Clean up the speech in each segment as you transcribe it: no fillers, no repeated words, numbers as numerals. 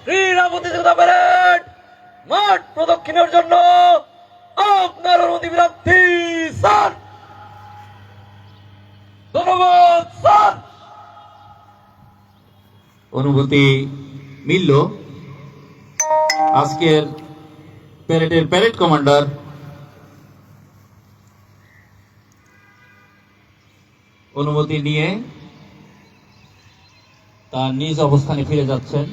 ক্রীড়া প্রতিযোগিতা প্যারেড মাঠ প্রদক্ষিণের জন্য আপনার অনুমতি প্রার্থী স্যার। ধন্যবাদ স্যার। অনুভূতি মিলল। আজকের প্যারেডের প্যারেড কমান্ডার অনুমতি নিয়ে তার নিজ অবস্থানে ফিরে যাচ্ছেন।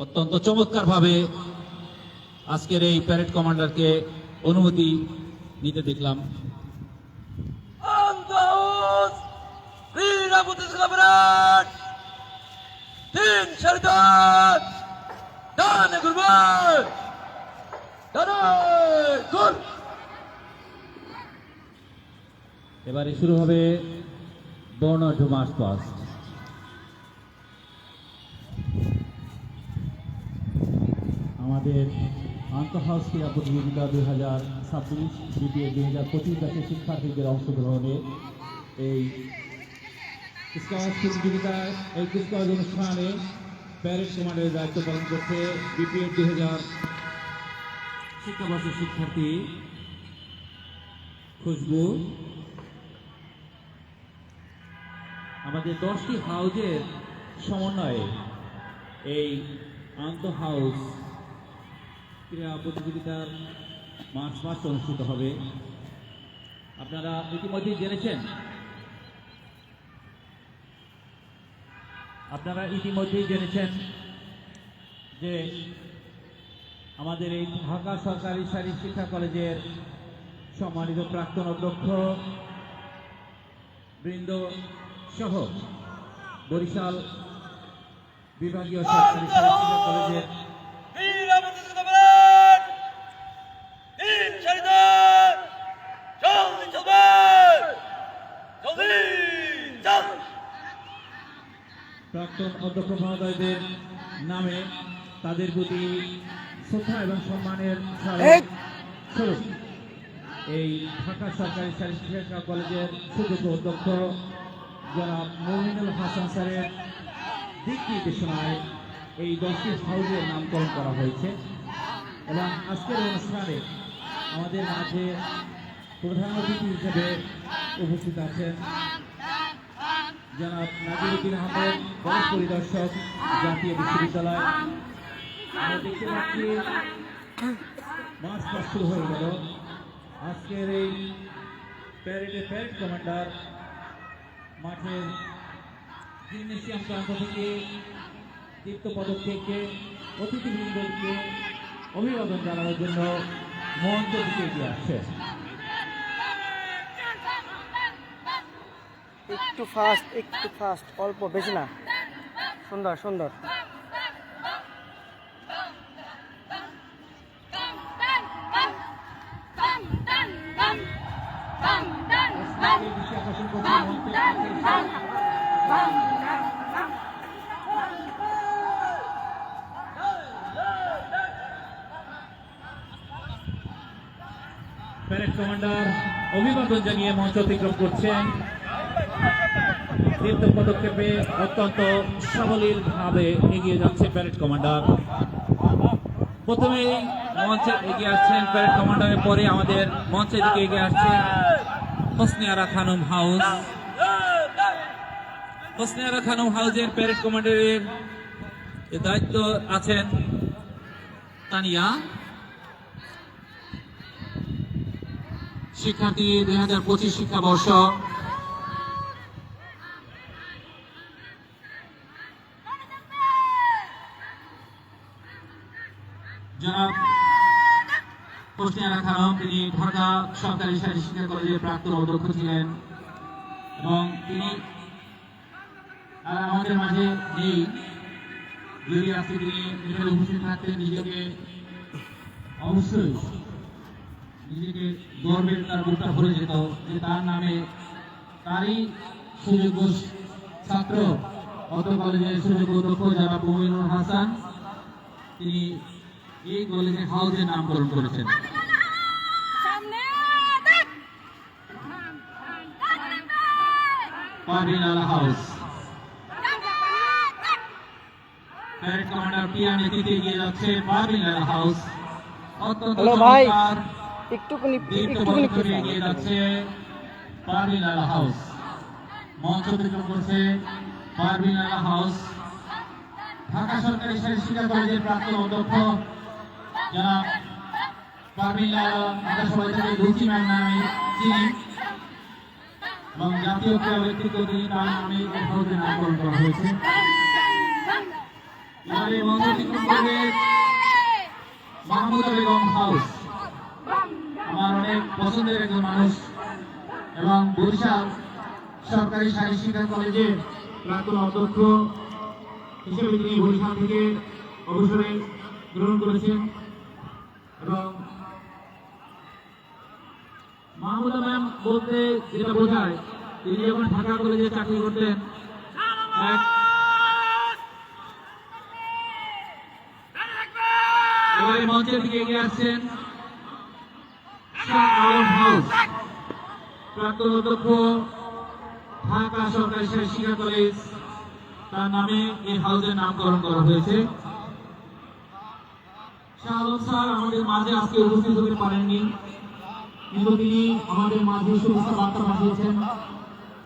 অত্যন্ত চমৎকারভাবে আজকের এই প্যারেড কমান্ডারকে অনুমতি নিতে দেখলাম। ক্রীড়া প্রতিযোগিতা প্যারেড 3 সারিতে ডানে ঘুরবে, ডানে ঘুর। এবারে শুরু হবে বর্ণাঢ্য মার্চ পাস্ট। আমাদের আন্তঃহাউস ক্রীড়া প্রতিযোগিতা 2026 বিপিএ 2025 ব্যাচের শিক্ষার্থীদের অংশগ্রহণে এই স্কোয়াশ প্রতিযোগিতায় এই স্কোয়াশ অনুষ্ঠানে প্যারেড কমান্ডারের দায়িত্ব পালন করছে বিপিএ 2000 শিক্ষাবর্ষের শিক্ষার্থী খুশবু। আমাদের 10টি হাউজের সমন্বয়ে এই আন্তঃ হাউস ক্রীড়া প্রতিযোগিতার মার্চ পাস্ট অনুষ্ঠিত হবে। আপনারা ইতিমধ্যেই জেনেছেন যে আমাদের এই ঢাকা সরকারি শারীরিক শিক্ষা কলেজের সম্মানিত প্রাক্তন অধ্যক্ষ বৃন্দ সহ বরিশাল বিভাগীয় সরকারি শারীরিক শিক্ষা কলেজের প্রাক্তন অধ্যক্ষ মহোদয়দের নামে তাদের প্রতি শ্রদ্ধা এবং সম্মানের স্বরূপ এই ঢাকা সরকারি শারীরিক শিক্ষা কলেজের সুযোগ্য অধ্যক্ষ জনাব মমিনুল হাসান স্যারের দিক নির্দেশনায় এই 10টি হাউজের নামকরণ করা হয়েছে। এবং আজকের অনুষ্ঠানে আমাদের মাঝে প্রধান অতিথি হিসেবে উপস্থিত আছেন জনাব নাজিরুদ্দিন আহমেদ, কলেজ পরিদর্শক, জাতীয় বিশ্ববিদ্যালয়। আমরা দেখতে পাচ্ছি মার্চ পাস্ট শুরু হয়ে গেল। আজকের এই প্যারেড কমান্ডার মাঠের জিমনেসিয়াম প্রান্ত থেকে দীপ্ত পদক থেকে অতিথিবৃন্দকে অভিবাদন জানানোর জন্য মঞ্চ দিকে এগিয়ে আসছে। একটু ফাস্ট, অল্প, বেশি না। সুন্দর সুন্দর। প্যারেড কমান্ডার অভিবাদন জানিয়ে মঞ্চ অতিক্রম করছেন। দীপ্ত পদক্ষেপে অত্যন্ত সাবলীল ভাবে এগিয়ে যাচ্ছে প্যারেড কমান্ডার। প্রথমেই মঞ্চে এগিয়ে আসছেন প্যারেড কমান্ডারের পরে আমাদের মঞ্চের দিকে এগিয়ে আসছে হোসনে আরা খানম হাউস। হোসনে আরা খানম হাউসের প্যারেড কমান্ডারের দায়িত্ব আছেন তানিয়া। শিক্ষার্থী 2025 শিক্ষাবর্ষ জনাব হোসনে আরা খানম, তিনি ঢাকা সরকারি শারীরিক শিক্ষা কলেজের প্রাক্তন অধ্যক্ষ ছিলেন এবং তিনি আমাদের মাঝে নেই। যদি আজকে তিনি এখানে উপস্থিত থাকতেন অবশ্যই নিজেকে গর্বের তার বুকটা ভরে যেত যে তার নামে তারই সুযোগ্য ছাত্র অত্র কলেজের সুযোগ্য অধ্যক্ষ জনাব মুমিনুল হাসান, তিনি এই কলেজের হাউসের নামকরণ করেছেন। পারভিন আলা হাউস, প্যারেড কমান্ডার পিয়া নেতৃত্বে এগিয়ে যাচ্ছে পারভিন আলা হাউস। অত্যন্ত হ্যালো ভাই, চমৎকার একটুখানি দীপ্তবর্ণ করে এগিয়ে যাচ্ছে পারভিন আলা হাউস। মঞ্চ অতিক্রম করছে পারভিন আলা হাউস। ঢাকা সরকারি শিক্ষা কলেজের প্রাক্তন অধ্যক্ষ জনাব পারভিন আলা, আমরা সবাই থেকে লুচি ম্যাম নামে চিনি এবং জাতীয় ক্রীড়া ব্যক্তিত্ব তিনি, তার নামে এই হাউসের নামকরণ করা হয়েছে। এবারে মঞ্চ অতিক্রম করবে মাহমুদা বেগম হাউস, আমার অনেক পছন্দের একজন মানুষ এবং বরিশাল সরকারি শারীরিক শিক্ষা কলেজের প্রাক্তন অধ্যক্ষ হিসেবে তিনি বরিশাল থেকে অবসরে গ্রহণ করেছেন। এবং মাহমুদা ম্যাম বলতে যেটা বোঝায়, তিনি যখন ঢাকা কলেজে চাকরি করতেন, এবারে মঞ্চের দিকে এগিয়ে আসছেন শাহ আলম হাউস, প্রাক্তন অধ্যক্ষ ঢাকা সরকারি শারীরিক শিক্ষা কলেজ, তার নামে এই হাউসের নামকরণ করা হয়েছে। শাহ আলম স্যার আমাদের মাঝে আজকে উপস্থিত হতে পারেননি, কিন্তু তিনি আমাদের মাঝে শুভেচ্ছা বার্তা পাঠিয়েছেন।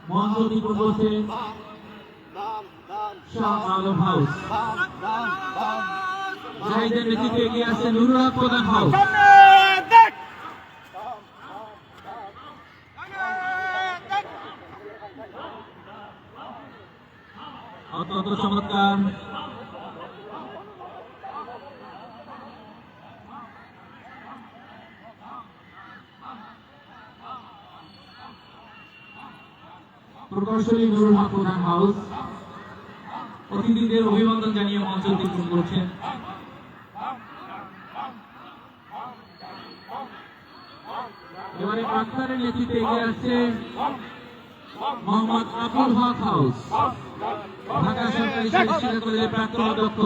মঞ্চ অতিক্রম করছে শাহ আলম হাউস। জাহিদের নেতৃত্বে এগিয়ে আসছে নুরুল হক প্রধান হাউস। অত্যন্ত চমৎকার প্রকৌশলী নুরুল হক প্রধান হাউস অতিথিদের অভিনন্দন জানিয়ে মঞ্চ অতিক্রম করছেন। এবারে আখতারের নেতৃত্বে এগিয়ে আসছে মোহাম্মদ আবুল হক হাউস, ঢাকা সরকারি শারীরিক শিক্ষা কলেজের প্রাক্তন অধ্যক্ষ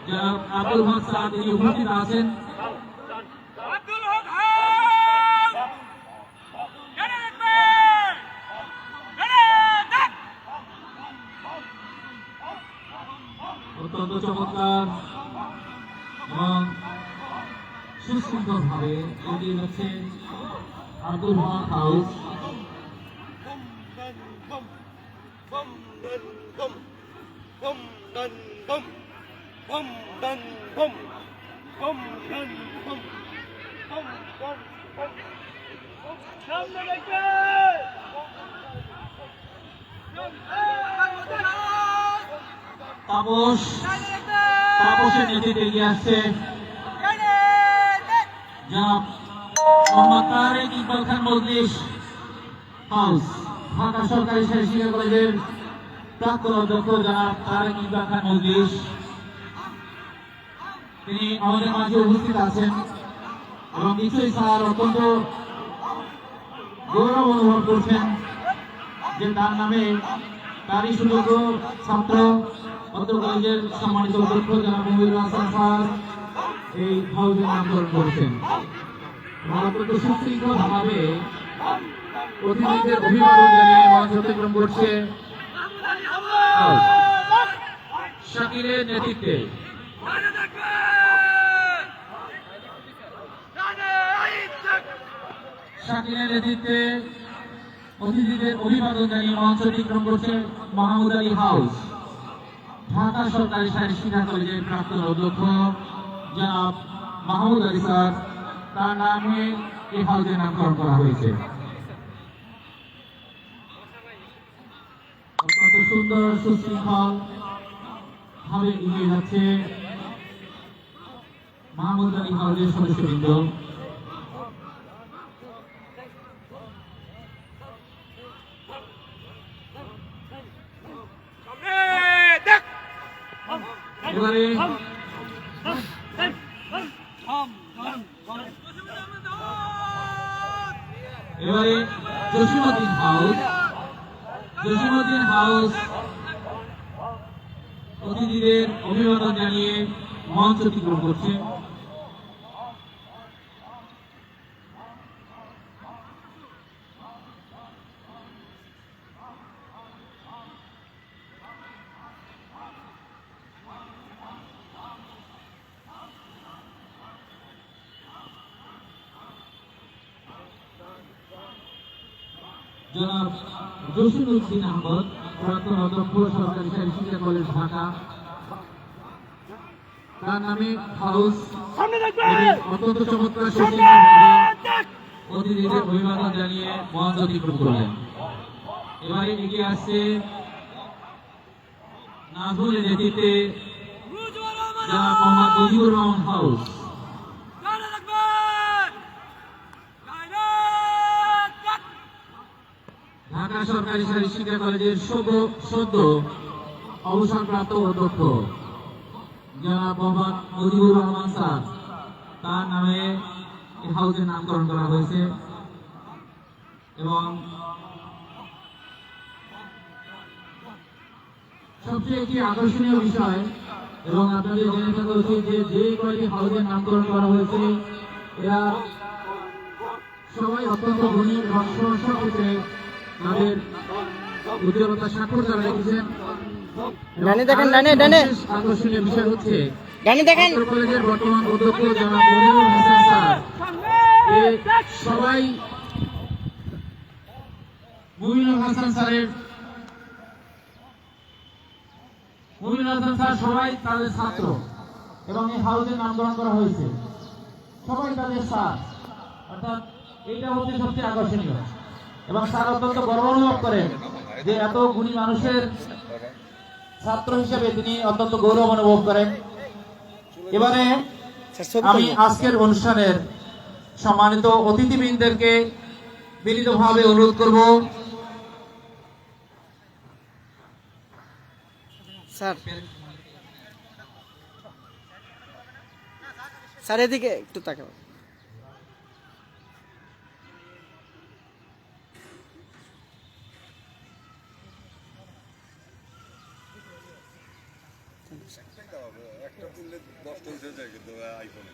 জনাব আবুল হক স্যার, তিনি উপস্থিত আছেন। অত্যন্ত চমৎকার এবং সুশৃঙ্খল ভাবে এগিয়ে যাচ্ছে আব্দুল হক হাউস। তাপসের নেতৃত্বে এগিয়ে আসছে জনাব মোহাম্মদ তারেক ইকবাল খান মজলিস হাউস, ঢাকা সরকারি শারীরিক শিক্ষা কলেজের প্রাক্তন অধ্যক্ষ জনাব তারেক ইকবাল খান মজলিস, তিনি আমাদের মাঝে উপস্থিত আছেন এবং নিশ্চয়ই স্যার অত্যন্ত গৌরব অনুভব করছেন যে তার নামে তারই সুযোগ্য ছাত্র অত্র কলেজের সম্মানিত অধ্যক্ষ জনাব মুমিনুল হাসান স্যার এই হাউসের নামকরণ করেছেন। অত্যন্ত সুশৃঙ্খল ভাবে অতিথিদের অভিবাদন জানিয়ে মঞ্চ অতিক্রম করছে শাকিরের নেতৃত্বে। শাকিরের নেতৃত্বে অতিথিদের অভিবাদন জানিয়ে মঞ্চ অতিক্রম করছে মাহমুদ আলী হাউস, ঢাকা সরকারি শারীরিক শিক্ষা কলেজের প্রাক্তন অধ্যক্ষ জনাব মাহমুদ আলী স্যার, তার নামে এই হাউসের নামকরণ করা হয়েছে। অত্যন্ত সুন্দর সুশৃঙ্খল ভাবে এগিয়ে যাচ্ছে মাহমুদ আলী হাউসের সদস্যবৃন্দ। এবারে জসিমউদ্দিন হাউস অতিথিদের অভিবাদন জানিয়ে মঞ্চ অতিক্রম করছে। জনাব জসিম-উদ্দিন আহমদ, প্রাক্তন অধ্যক্ষ, সরকারি শিক্ষা কলেজ, ঢাকা। তার নামে হাউস অত্যন্ত চমৎকার অতিথিদের অভিবাদন জানিয়ে মঞ্চ অতিক্রম করলেন। এবারে এগিয়ে আসছে নাজমুলের নেতৃত্বে জনাব মোহাম্মদ মুজিবুর রহমান হাউস। ঢাকা সরকারি শিক্ষা কলেজের সদ্য অবসরপ্রাপ্ত অধ্যক্ষ জনাব মোহাম্মদ মুজিবুর রহমান স্যার, তার নামে এই হাউসের নামকরণ করা হয়েছে। এবং সবচেয়ে একটি আকর্ষণীয় বিষয়, এবং আপনাদের জেনে থাকা উচিত যে কয়টি হাউসের নামকরণ করা হয়েছে এরা সবাই অত্যন্ত গুণী এবং ক্ষেত্রে তাদের উজ্জ্বলতা স্বাক্ষর যারা রেখেছেন। আকর্ষণীয় বিষয় হচ্ছে কলেজের বর্তমান অধ্যক্ষ জনাব মনিরুল হাসান স্যার। সবাই মুমিনুল হাসান স্যার সবাই তাদের ছাত্র, এবং এই হাউসের নামকরণ করা হয়েছে সবাই তাদের স্যার। অর্থাৎ এইটা হচ্ছে সবচেয়ে আকর্ষণীয়, এবং স্যার অত্যন্ত গর্ব অনুভব করেন যে এত গুণী মানুষের ছাত্র হিসেবে তিনি অত্যন্ত গৌরব অনুভব করেন। এবারে আমি আজকের অনুষ্ঠানের সম্মানিত অতিথিবৃন্দদেরকে বিনীতভাবে অনুরোধ করব স্যার এদিকে একটু তাকাও। একটা তুললে 10টা উঠে যায় কিন্তু আইফোনে।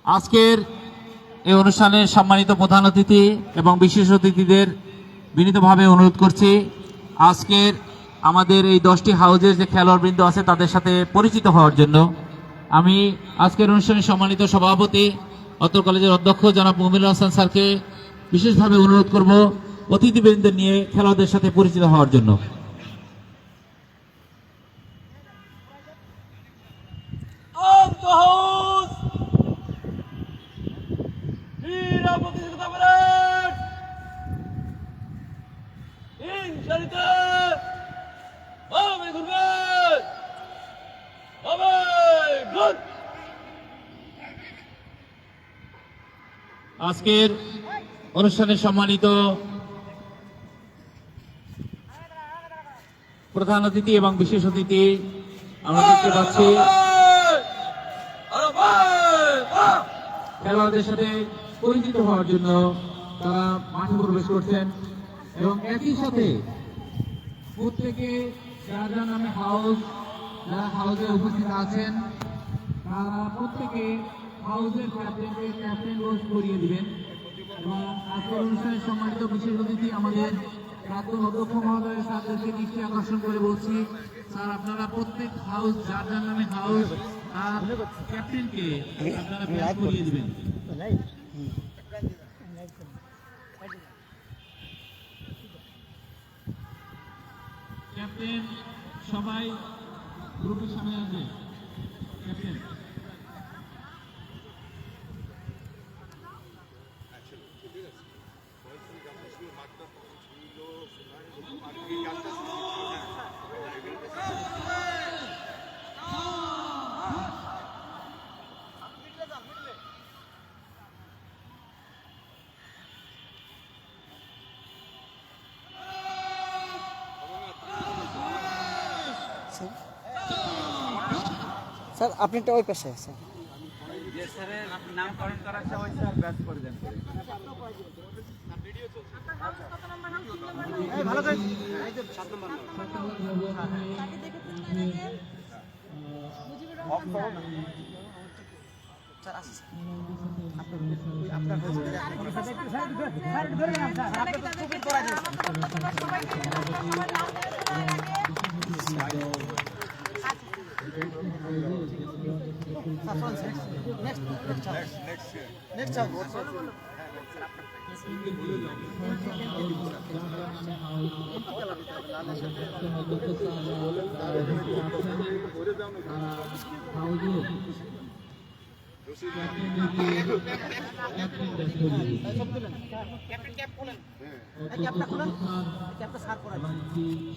আজকের এই অনুষ্ঠানের সম্মানিত প্রধান অতিথি এবং বিশেষ অতিথিদের বিনীতভাবে অনুরোধ করছি আজকের আমাদের এই 10টি হাউজের যে খেলোয়াড়বৃন্দ আছে তাদের সাথে পরিচিত হওয়ার জন্য। আমি আজকের অনুষ্ঠানের সম্মানিত সভাপতি অত্র কলেজের অধ্যক্ষ জনাব মুমিনুল হাসান স্যারকে বিশেষভাবে অনুরোধ করব অতিথিবৃন্দ নিয়ে খেলোয়াড়দের সাথে পরিচিত হওয়ার জন্য। আজকের অনুষ্ঠানের সম্মানিত প্রধান অতিথি এবং বিশেষ অতিথি আমরা দেখতে পাচ্ছি খেলোয়াড়দের সাথে পরিচিত হওয়ার জন্য তারা মাঠে প্রবেশ করছেন, এবং একই সাথে প্রত্যেকে যার যার নামে যারা হাউসে উপস্থিত আছেন তারা প্রত্যেকে হাউসের ক্যাপ্টেনকে ক্যাপ্টেন রোজ করিয়ে দিবেন। এবং আজকের অনুষ্ঠানের সম্মানিত বিশেষ অতিথি আমাদের প্রাক্তন অধ্যক্ষ মহোদয়ের স্যারদেরকে দৃষ্টি আকর্ষণ করে বলছি, স্যার আপনারা প্রত্যেক হাউস যার যার নামে হাউস আর ক্যাপ্টেনকে আপনারা ব্যাচ করিয়ে দিবেন। ক্যাপ্টেন সবাই গ্রুপের সামনে আসবে। ক্যাপ্টেন স্যার আপনিটা ওই পাশে স্যার। ভালো করে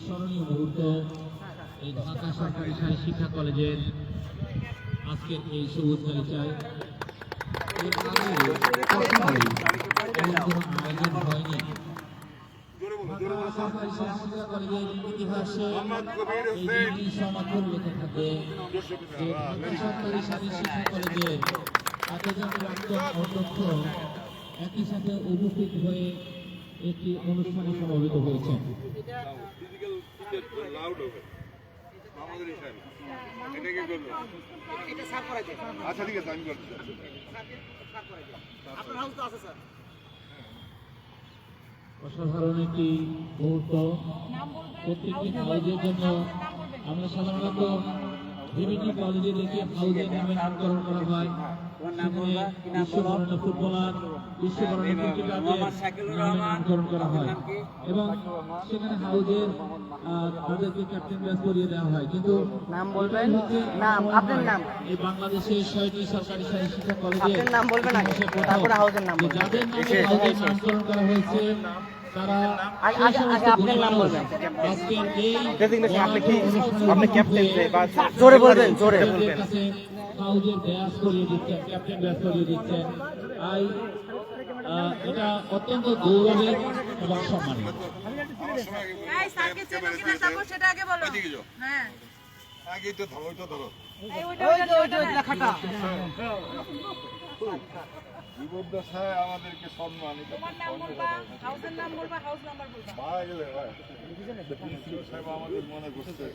স্মরণীয় মুহূর্ত এই ঢাকা সরকারি শারীরিক শিক্ষা কলেজের আজকের এই সবুজ গালিচায় এর আগে কখনোই এমন কোনো আয়োজন হয়নি। ঢাকা সরকারি শারীরিক শিক্ষা কলেজের ইতিহাসে এই দিনটি সমান্তর লেখা থাকে যে ঢাকা সরকারি শারীরিক শিক্ষা কলেজের এতজন প্রাক্তন অধ্যক্ষ একই সাথে উপস্থিত হয়ে একটি অনুষ্ঠানে সমবেত হয়েছেন। আচ্ছা ঠিক আছে আমি করছি। অসাধারণ একটি মুহূর্ত প্রত্যেকটি হাউজের জন্য। আমরা সাধারণত বিভিন্ন কলেজে দেখি হাউজের নামে নামকরণ করা হয়, সেখানে বিশ্ববরণ্য ফুটবলার, বিশ্ববরণ্য ক্রিকেটারদের নামে নামকরণ করা হয় এবং সেখানে হাউজের তাদেরকে ক্যাপ্টেন ব্যাচ করিয়ে দেওয়া হয়। কিন্তু নাম বলবেন, হচ্ছে নাম আপনার নাম, এই বাংলাদেশের 6টি সরকারি শারীরিক শিক্ষা কলেজে আপনার নাম বলবেন আগে, তারপরে হাউজের নাম বলবেন। যাদের নামে হাউজের নামকরণ করা হয়েছে তারা আপনার নাম বলবেন। আজকের এই আপনি ক্যাপ্টেন জোরে বলবেন, জোরে বলবেন। হাউজের ব্যাচ করিয়ে দিচ্ছেন, ক্যাপ্টেন ব্যাচ করিয়ে দিচ্ছেন। এটা অত্যন্ত গৌরবের এবং সম্মানের। এই স্যারকে চেনো কিনা তারপর সেটা আগে বলো। হ্যাঁ আগে তো ধরো, ওইটা ধরো। এই ওইটা লেখাটা জীবদ্দশায় আমাদেরকে সম্মান, এটা তোমার নাম বলবা, হাউসের নাম বলবা, হাউস নাম্বার বলবা। মারা গেলে সাহেব আমাদের মনে করছে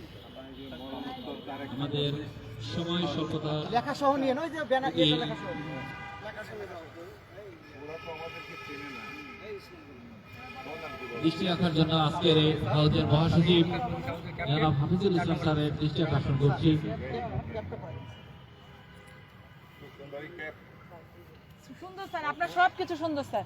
আমাদের সময় স্বল্পতা লেখা সহ নিয়ে নয় যে ব্যানার এই লেখা সহ। ওরা তো আমাদেরকে চেনে না। দৃষ্টি রাখার জন্য আজকের এই হাউজের মহাসচিব জনাব হাফিজুল ইসলাম স্যারের দৃষ্টি আকর্ষণ করছি। সুন্দর স্যার, আপনার সব কিছু সুন্দর স্যার।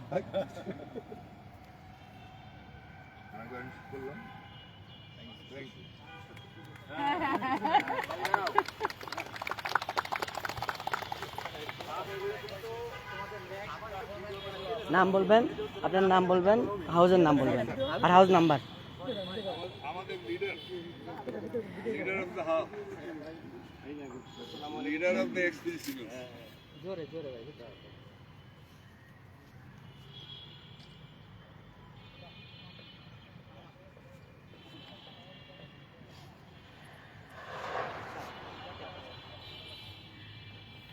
নাম বলবেন, আপনার নাম বলবেন, হাউজের নাম বলবেন আর হাউস নাম্বার। আমাদের leader of the house, leader of the experience. জোরে জোরে ভাই।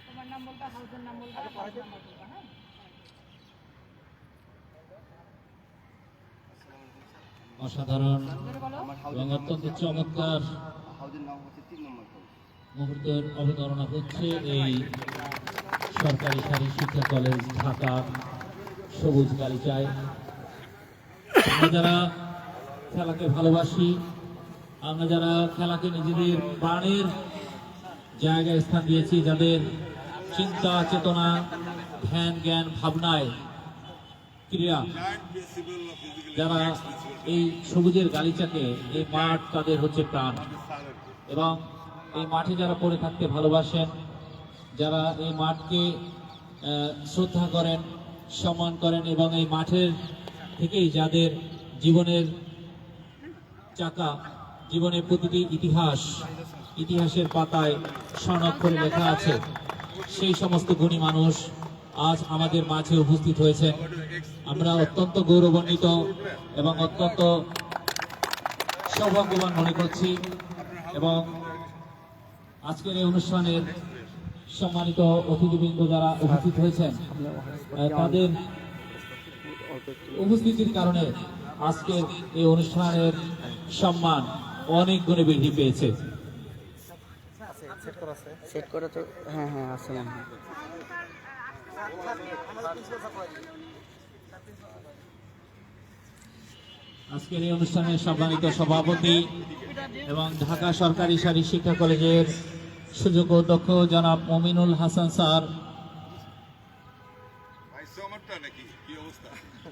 তোমার নাম বলবা, হাউসের নাম বলবা, হাউস নাম্বার বলবা। হ্যাঁ অসাধারণ এবং অত্যন্ত চমৎকার মুহূর্তের অবতারণা হচ্ছে এই সরকারি শারীরিক শিক্ষা কলেজ ঢাকা সবুজ গালিচায়। আমরা যারা খেলাকে ভালোবাসি, আমরা যারা খেলাকে নিজেদের প্রাণের জায়গায় স্থান দিয়েছি, যাদের চিন্তা চেতনা ধ্যান জ্ঞান ভাবনায় ক্রিয়া, যারা এই সবুজের গালিচাকে, এই মাঠ তাদের হচ্ছে প্রাণ এবং এই মাঠে যারা পড়ে থাকতে ভালোবাসেন, যারা এই মাঠকে শ্রদ্ধা করেন, সম্মান করেন এবং এই মাঠের থেকেই যাদের জীবনের চাকা, জীবনের প্রতিটি ইতিহাসের পাতায় স্বর্ণাক্ষরে লেখা আছে, সেই সমস্ত গুণী মানুষ আজ আমাদের মাঝে উপস্থিত হয়েছেন। আমরা অত্যন্ত গৌরবান্বিত এবং অত্যন্ত সৌভাগ্যবান মনে করছি এবং আজকের এই অনুষ্ঠানের সম্মানিত অতিথিবৃন্দ যারা উপস্থিত হয়েছেন, তাদের উপস্থিতির কারণে আজকের এই অনুষ্ঠানের সম্মান অনেক গুণে বৃদ্ধি পেয়েছে। সেট করে তো হ্যাঁ হ্যাঁ আছে মনে হয়। আজকের এই অনুষ্ঠানের সম্মানিত সভাপতি এবং ঢাকা সরকারি শারীরিক শিক্ষা কলেজের সুযোগ্য অধ্যক্ষ জনাব মমিনুল হাসান স্যার, আমারটা নাকি কি অবস্থা?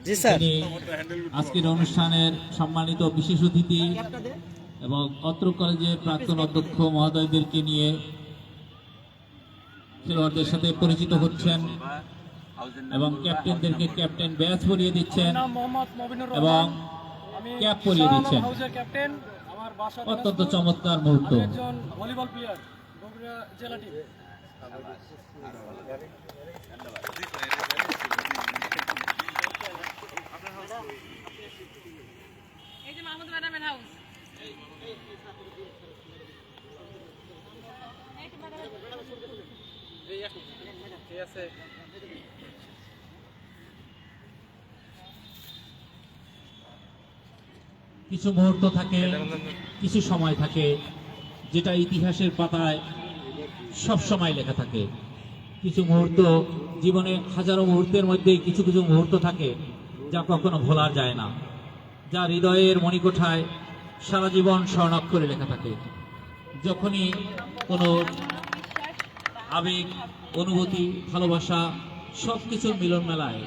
জি স্যার। তিনি আজকের অনুষ্ঠানের সম্মানিত বিশেষ অতিথি এবং অত্র কলেজের প্রাক্তন অধ্যক্ষ মহোদয়দেরকে নিয়ে খেলোয়াড়দের সাথে পরিচিত হচ্ছেন এবং ক্যাপ্টেনদেরকে ক্যাপ্টেন ব্যাচ পরিয়ে দিচ্ছেন এবং ক্যাপ পরিয়ে দিচ্ছেন। ক্যাপ্টেন, আমার বাসা অত্যন্ত চমৎকার মুহূর্ত। একজন ভলিবল প্লেয়ার, বগুড়া জেলা টিম। এই যে মাহমুদ ম্যাডামের হাউস। ঠিক আছে। কিছু মুহূর্ত থাকে, কিছু সময় থাকে যেটা ইতিহাসের পাতায় সব সময় লেখা থাকে। কিছু মুহূর্ত জীবনে হাজারো মুহূর্তের মধ্যে কিছু কিছু মুহূর্ত থাকে যা কখনো ভোলা যায় না, যা হৃদয়ের মণিকোঠায় সারা জীবন স্বর্ণাক্ষরে লেখা থাকে। যখনই কোনো আবেগ, অনুভূতি, ভালোবাসা সব কিছুর মিলন মেলায়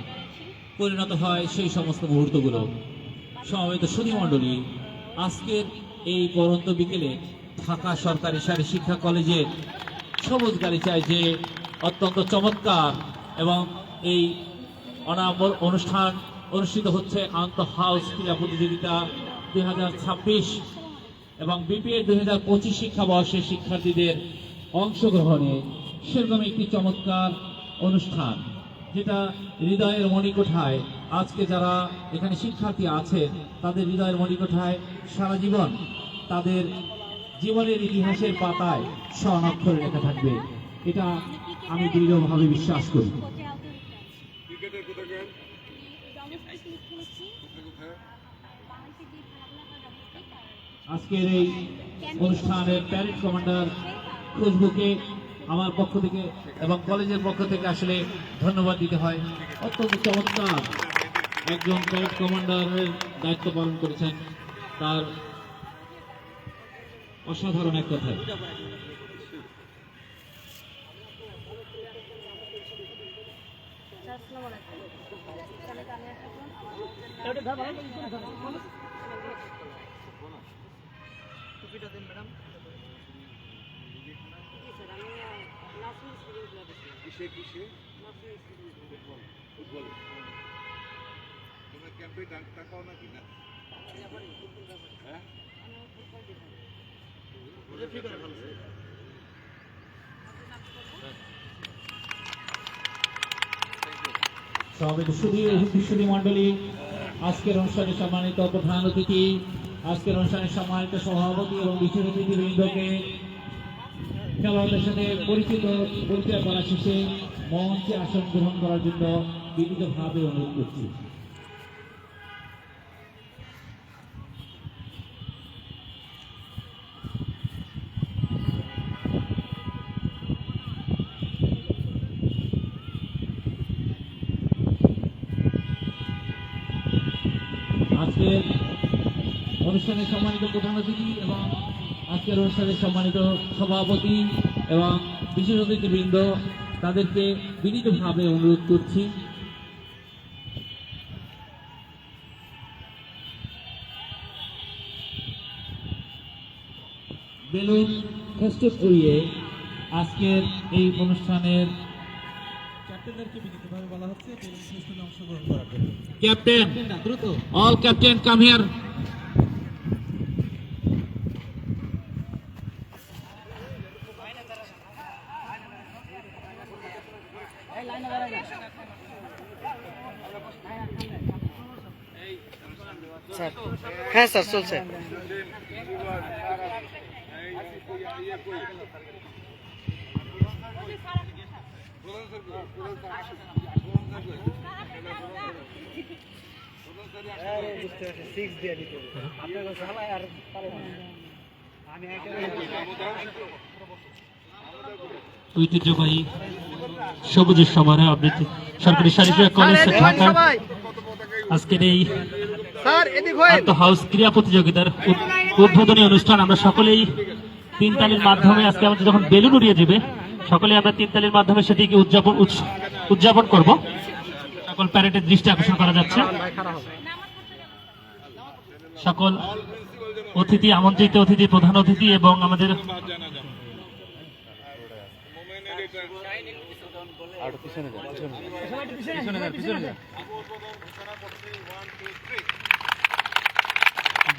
পরিণত হয় সেই সমস্ত মুহূর্তগুলো। সমবেত সুধীমণ্ডলী, আজকের এই পরন্ত বিকেলে ঢাকা সরকারি শারীরিক শিক্ষা কলেজের সবুজ গালিচায় যে অত্যন্ত চমৎকার এবং এই অনামর অনুষ্ঠান অনুষ্ঠিত হচ্ছে আন্তঃ হাউস ক্রীড়া প্রতিযোগিতা 2026 এবং বিপিএ 2025 শিক্ষাবর্ষের শিক্ষার্থীদের অংশগ্রহণে, সেরকম একটি চমৎকার অনুষ্ঠান যেটা হৃদয়ের মণিকোঠায় আজকে যারা এখানে শিক্ষার্থী আছেন তাদের হৃদয়ের মণিকোঠায় সারা জীবন তাদের জীবনের ইতিহাসের পাতায় স্বর্ণাক্ষরে লেখা থাকবে, এটা আমি দৃঢ়ভাবে বিশ্বাস করি। ক্রিকেটের কোথাকার? আজকের এই অনুষ্ঠানের প্যারেড কমান্ডার খুশবুকে আমার পক্ষ থেকে এবং কলেজের পক্ষ থেকে আসলে ধন্যবাদ দিতে হয়। অত্যন্ত চমৎকার একজন প্যারেড কমান্ডারের দায়িত্ব পালন করেছেন, তার অসাধারণ এক কথায়। কিসে কিসে? ফুটবলে। তোমরা ক্যাম্পে টাকাও নাকি না? হ্যাঁ? সমবেত সুধী মণ্ডলী, আজকের অনুষ্ঠানে সম্মানিত প্রধান অতিথি, আজকের অনুষ্ঠানে সম্মানিত সভাপতি এবং বিশেষ অতিথিবৃন্দকে খেলোয়াড়দের সাথে পরিচয় করা শেষে মঞ্চে আসন গ্রহণ করার জন্য বিনীতভাবে অনুরোধ করছি। আজকের অনুষ্ঠানের সম্মানিত প্রধান অতিথি এবং আজকের অনুষ্ঠানের সম্মানিত সভাপতি এবং বিশেষ অতিথিবৃন্দ, তাদেরকে বিনীতভাবে অনুরোধ করছি বেলুন ফেস্টুন উড়িয়ে আজকের এই অনুষ্ঠানের ক্যাপ্টেনদেরকে বিনীতভাবে বলা হচ্ছে বেলুন ফেস্টুনে অংশগ্রহণ করার জন্য। ক্যাপ্টেন, দ্রুত all captain come here. Sir হ্যাঁ স্যার চলছে। সিক্স দিয়ে দিতে আপনার কাছে হালাই আর পারে না আমি ঐতিহ্যবাহী সবুজের সমারোহ আবৃত্তি সরকারি শারীরিক কলেজ ঢাকা আজকের এই হাউস ক্রীড়া প্রতিযোগিতার উদ্বোধনী অনুষ্ঠান আমরা সকলেই তিন তালির মাধ্যমে আজকে আমাদের যখন বেলুন উড়িয়ে দেবে সকলে আমরা তিন তালির মাধ্যমে সেটিকে উদযাপন করব। সকল প্যারেডের দৃষ্টি আকর্ষণ করা যাচ্ছে। সকল অতিথি, আমন্ত্রিত অতিথি, প্রধান অতিথি এবং আমাদের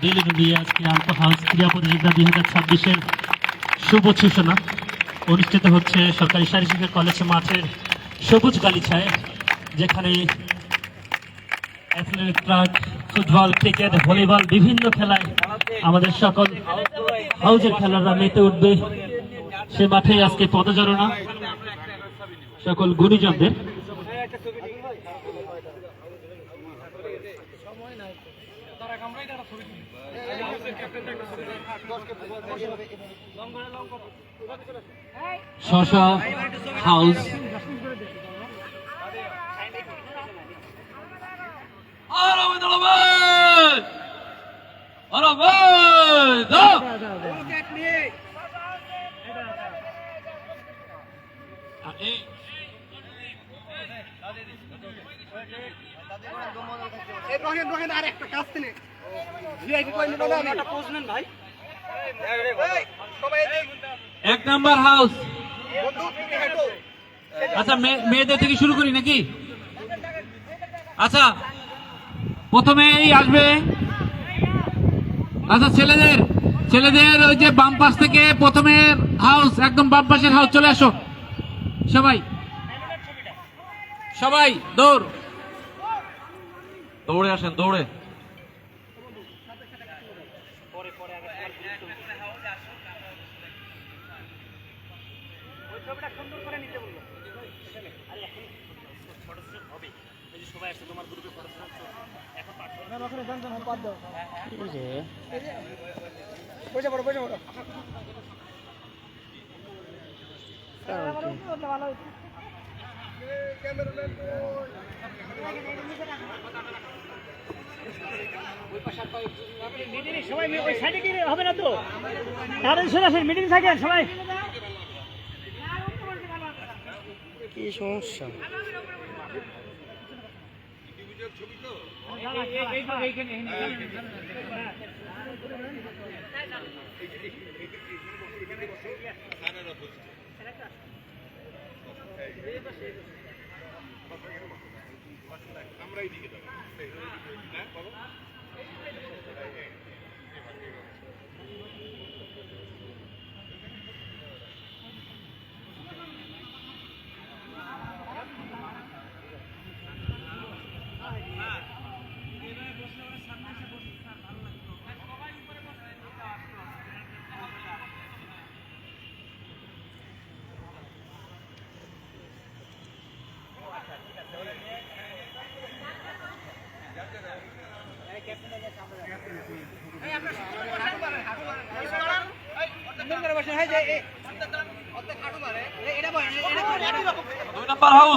বেলুন উড়িয়ে আজকে আন্তঃ হাউস ক্রীড়া প্রতিযোগিতা 2026-এর শুভ সূচনা অনুষ্ঠিত হচ্ছে সরকারি শারীরিক কলেজ মাঠের সবুজ গালিচায়, যেখানে athletic, truck, football, cricket, volleyball বিভিন্ন খেলায় আমাদের সকল হাউজের খেলারা মেতে উঠবে। সে মাঠে আজকে পদচারণা সকল গুণীজনদের। শশা হাউস এক নাম্বার হাউস। আচ্ছা, মেয়েদের থেকে শুরু করি নাকি? আচ্ছা, প্রথমেই আসবে আচ্ছা ছেলেদের ওই যে বাম পাশ থেকে প্রথমে হাউস, একদম বাম পাশের হাউস চলে আসো সবাই দৌড়ে আসেন, দৌড়ে। সবাই ওই সাইডে কি হবে না তো? তাহলে সরাসরি মিটিং থাকেন সবাই। কি সমস্যা?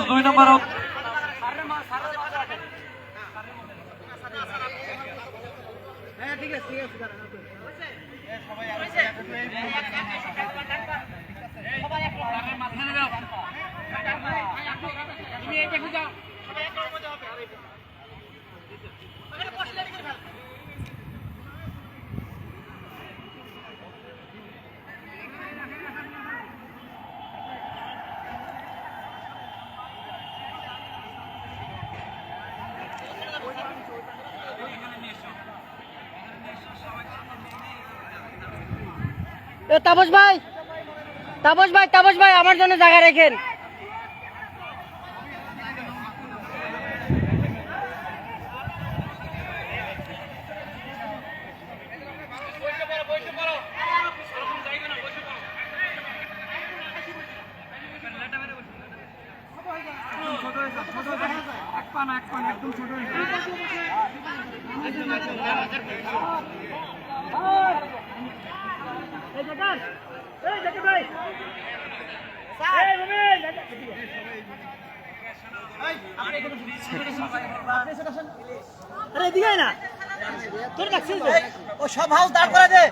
দুই নম্বর হাউস ঠিক আছে তাপস ভাই আমার জন্য জায়গা রেখেন। পান একদম ছোট হয়ে আরে দিকে না তোর লাগছে ও সব হাউস দাঁড় করে দে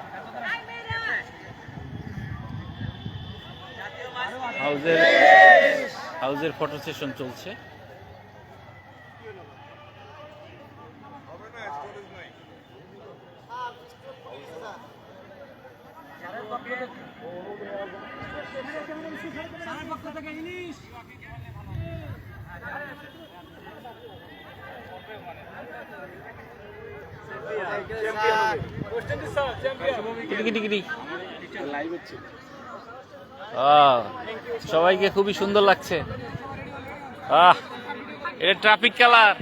হাউজের ফটো সেশন চলছে। সবাইকে খুবই সুন্দর লাগছে। এটা ট্রাফিক কালার।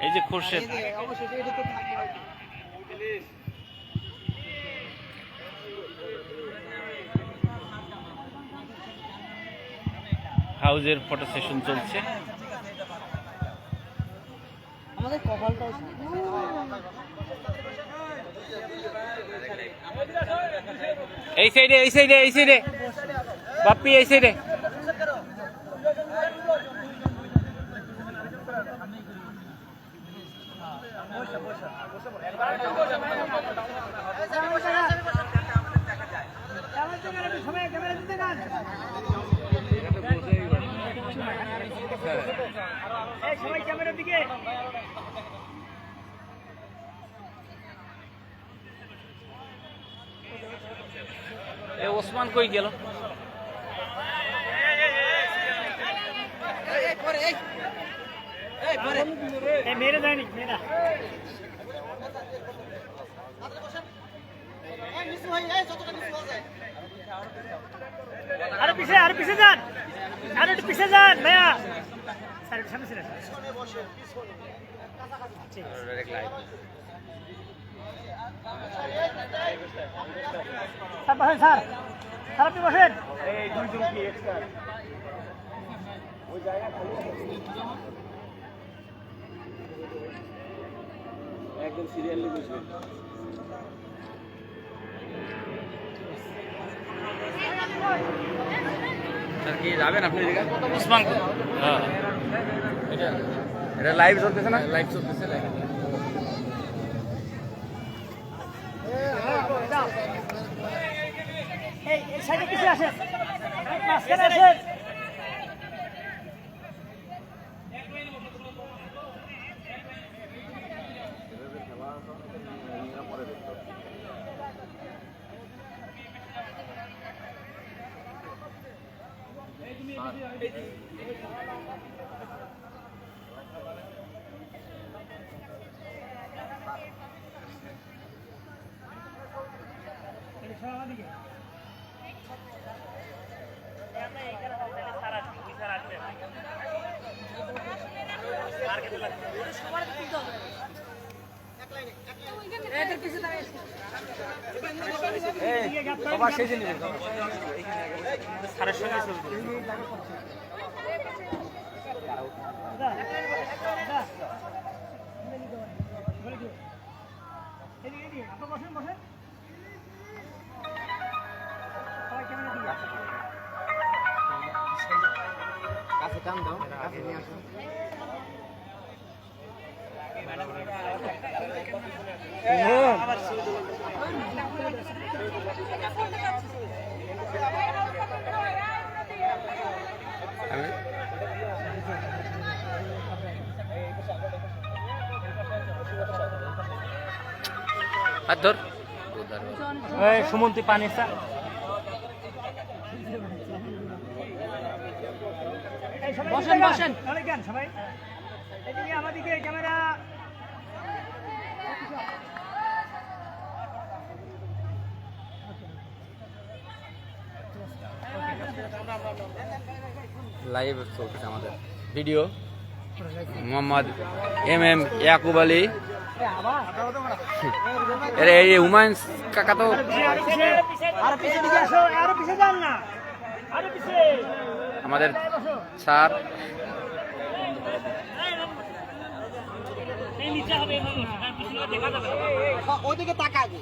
এই যে খোরশেদ হাউজের ফটো সেশন চলছে। আমাদের কপালটাও এই সাইডে এই সাইডে এই সাইডে বাপ্পি এই সাইডে। সবাই ক্যামেরার দিকে ওসমান কই গেল? মেরে যায়নি মেয়েরা আরে পিছে যান আরে একটু পিছে যান ভাইয়া স্যার একটু সামনে ছিলেন স্যার বসেন স্যার আপনি বসেন এই দুইজন কি এক্সট্রা ওই জায়গা খালি একদম সিরিয়ালি বসবেন। স্যার কি যাবেন আপনি এদিকে? ওসমান হ্যাঁ এটা লাইভ চলতেছে না? লাইভ চলতেছে। এই সাইডে কিছু আসেন মাঝখানে আসেন সবার শেষে নিবেন সারের সঙ্গে বসেন বসেন কাছে টান দাও কাছে নিয়ে আসো হাত ধর। সুমন্তি পানি চা সবাই বসেন, বসেন। তাহলে কেন সবাই এদিকে আমাদিকে ক্যামেরা লাইভ চলতেছে আমাদের ভিডিও। মোহাম্মদ MM ইয়াকুব আলী, এই হুমায়ুন কাকা তো আরো পিছে দিকে আসো, আরো পিছে যান না, আরো পিছে। আমাদের স্যার। এই নিচে হবে, দেখা যাবে। ওদিকে তাকাবে।